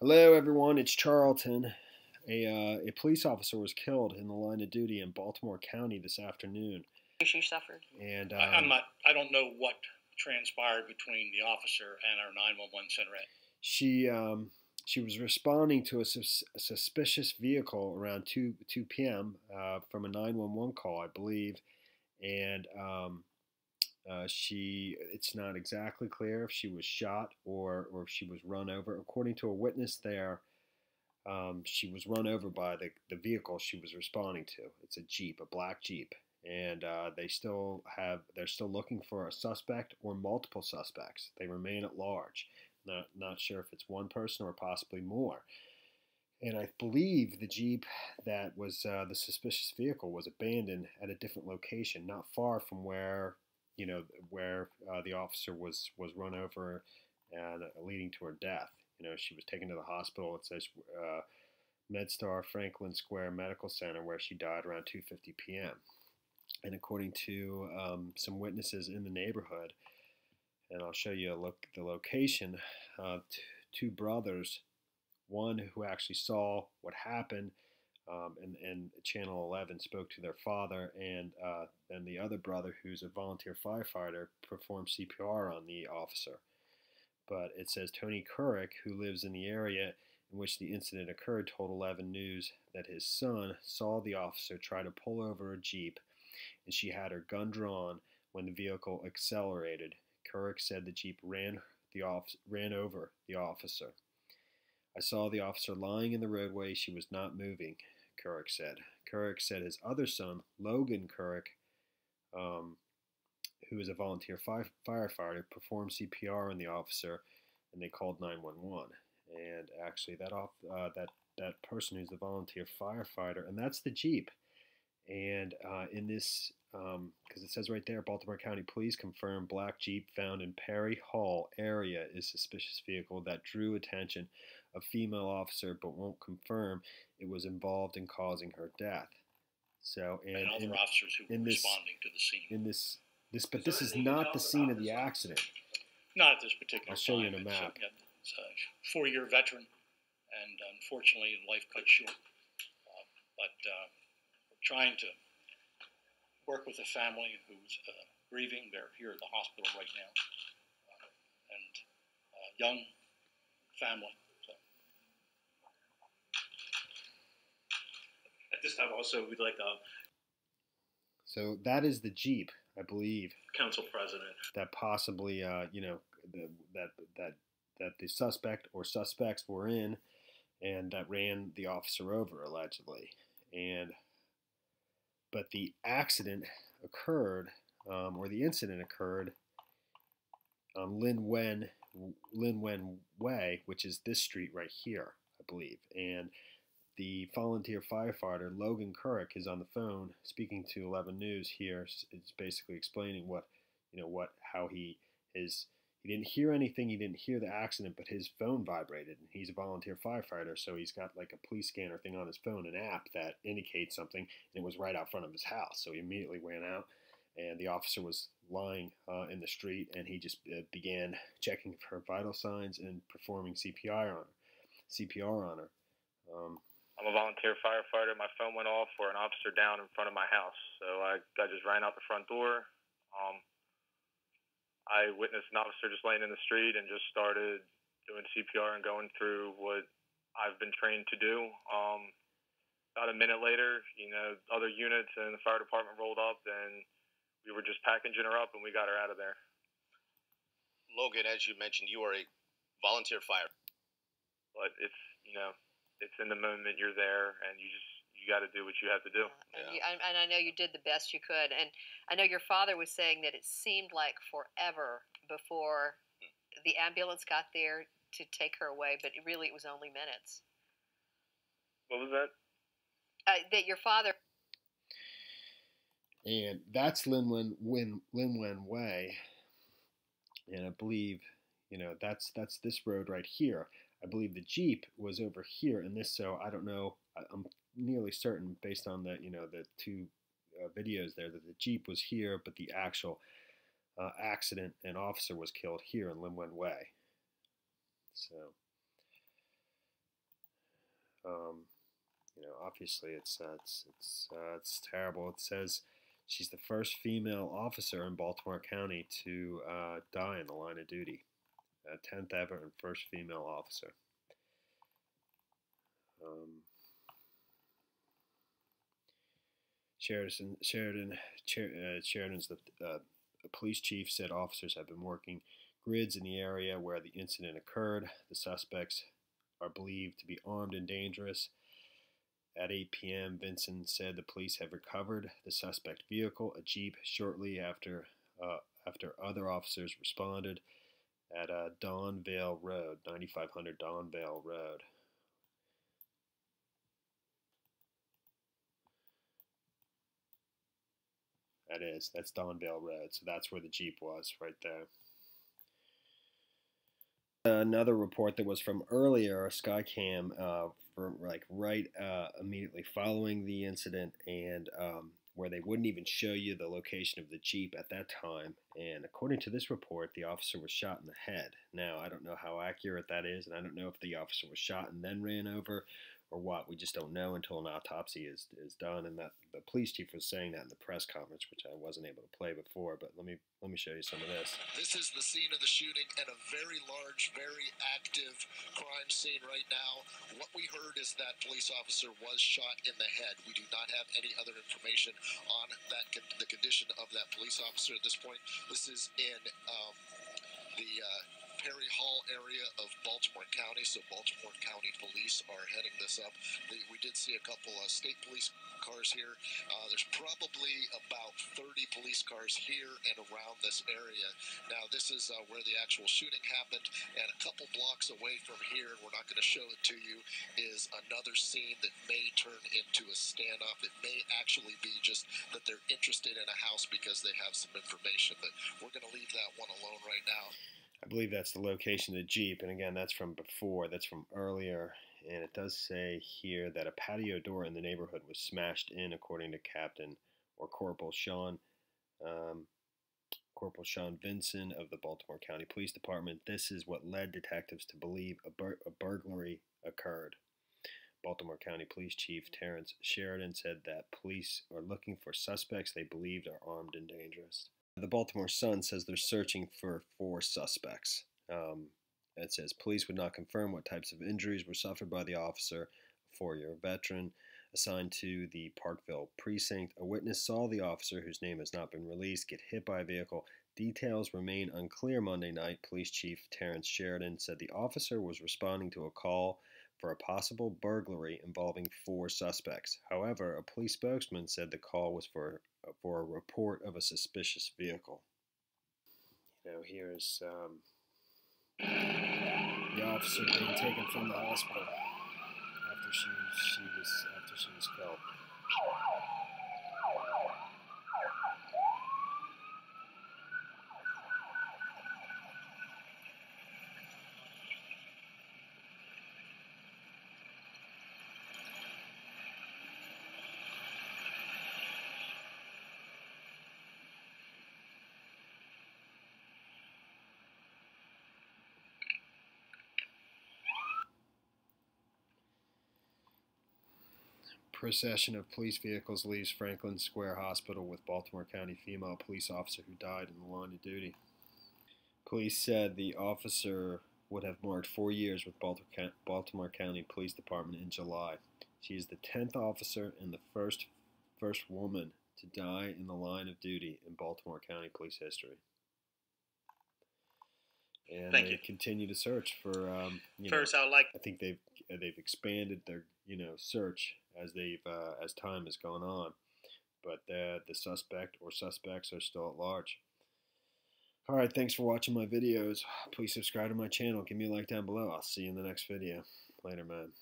Hello, everyone. It's Charlton. A police officer was killed in the line of duty in Baltimore County this afternoon, She suffered. and I'm not. I don't know what transpired between the officer and our 911 center. she was responding to a suspicious vehicle around 2 p.m. From a 911 call, I believe, and it's not exactly clear if she was shot or if she was run over. According to a witness there, she was run over by the vehicle she was responding to. It's a Jeep, a black Jeep, and they're still looking for a suspect or multiple suspects. They remain at large. Not sure if it's one person or possibly more. And I believe the Jeep that was the suspicious vehicle was abandoned at a different location, not far from where the officer was run over and leading to her death. She was taken to the hospital. It says MedStar Franklin Square Medical Center, where she died around 2:50 p.m. And according to some witnesses in the neighborhood, and I'll show you the location, two brothers, one who actually saw what happened, and Channel 11 spoke to their father, and then the other brother, who's a volunteer firefighter, performed CPR on the officer. But it says Tony Couric, who lives in the area in which the incident occurred, told 11 News that his son saw the officer try to pull over a Jeep, and she had her gun drawn when the vehicle accelerated. Couric said the Jeep ran over the officer. I saw the officer lying in the roadway. She was not moving, Couric said. Couric said his other son, Logan Couric, who is a volunteer firefighter, performed CPR on the officer, and they called 911. And actually, that person who's the volunteer firefighter, and that's the Jeep. And in this, because it says right there, Baltimore County Police confirmed black Jeep found in Perry Hall area is suspicious vehicle that drew attention of female officer, but won't confirm it was involved in causing her death. So, and other officers who were responding to the scene. But this is not the scene of the accident. Not at this particular time. I'll show you in a map. It's a 4-year veteran, and unfortunately, life cut short. But we're trying to work with a family who's grieving. They're here at the hospital right now, and young family. At this time, also, we'd like So that is the Jeep, I believe. Council President. That possibly, that the suspect or suspects were in, and that ran the officer over allegedly. But the accident occurred, or the incident occurred on Lin Wen Way, which is this street right here, I believe. And the volunteer firefighter, Logan Couric, is on the phone speaking to 11 News here. It's basically explaining how he didn't hear anything, he didn't hear the accident, but his phone vibrated. And he's a volunteer firefighter, so he's got like a police scanner thing on his phone, an app that indicates something, and it was right out front of his house. So he immediately ran out, and the officer was lying in the street, and he just began checking for vital signs and performing CPR on her. I'm a volunteer firefighter. My phone went off for an officer down in front of my house. So I just ran out the front door. I witnessed an officer just laying in the street and just started doing CPR and going through what I've been trained to do. About a minute later, other units and the fire department rolled up, and we were just packaging her up, and we got her out of there. Logan, as you mentioned, you are a volunteer fire. But it's in the moment, you're there, and you got to do what you have to do. And I know you did the best you could. And I know your father was saying that it seemed like forever before the ambulance got there to take her away, but it was only minutes. What was that? That your father. And that's Lin Wen Way, and I believe that's this road right here. I believe the Jeep was over here in this, so I don't know. I'm nearly certain, based on the two videos there, that the Jeep was here, but the actual accident and officer was killed here in Lin Wen Way. So obviously it's terrible. It says she's the first female officer in Baltimore County to die in the line of duty. 10th ever and first female officer. Sheridan's the police chief said officers have been working grids in the area where the incident occurred. The suspects are believed to be armed and dangerous. At 8 p.m., Vinson said the police have recovered the suspect vehicle, a Jeep, shortly after other officers responded at Donvale Road, 9500 Donvale Road. That's Donvale Road, so that's where the Jeep was, right there. Another report that was from earlier, Skycam, from immediately following the incident, and where they wouldn't even show you the location of the Jeep at that time. And according to this report, the officer was shot in the head. Now, I don't know how accurate that is, and I don't know if the officer was shot and then ran over or what. We just don't know until an autopsy is done. And that the police chief was saying that in the press conference, which I wasn't able to play before. But let me show you some of this. This is the scene of the shooting and a very large, very active crime scene right now. What we heard is that police officer was shot in the head. We do not have any other information on the condition of that police officer at this point. This is in the Perry Hall area of Baltimore County, so Baltimore County police are heading this up. We did see a couple of state police cars here. There's probably about 30 police cars here and around this area. Now, this is where the actual shooting happened, and a couple blocks away from here, and we're not going to show it to you, is another scene that may turn into a standoff. It may actually be just that they're interested in a house because they have some information, but we're going to leave that one alone right now. I believe that's the location of the Jeep, and again, that's from before, that's from earlier, and it does say here that a patio door in the neighborhood was smashed in, according to Captain or Corporal Sean Vinson of the Baltimore County Police Department. This is what led detectives to believe a burglary occurred. Baltimore County Police Chief Terrence Sheridan said that police are looking for suspects they believed are armed and dangerous. The Baltimore Sun says they're searching for 4 suspects. It says police would not confirm what types of injuries were suffered by the officer, a 4-year veteran assigned to the Parkville precinct. A witness saw the officer, whose name has not been released, get hit by a vehicle. Details remain unclear Monday night. Police Chief Terrence Sheridan said the officer was responding to a call for a possible burglary involving 4 suspects. However, a police spokesman said the call was for a report of a suspicious vehicle. Here's the officer being taken from the hospital after she was killed. Procession of police vehicles leaves Franklin Square Hospital with Baltimore County female police officer who died in the line of duty. Police said the officer would have marked 4 years with Baltimore County Police Department in July. She is the 10th officer and the first woman to die in the line of duty in Baltimore County police history. And they continue to search for. I think they've expanded their search as time has gone on, but the suspect or suspects are still at large. All right, thanks for watching my videos. Please subscribe to my channel. Give me a like down below. I'll see you in the next video. Later, man.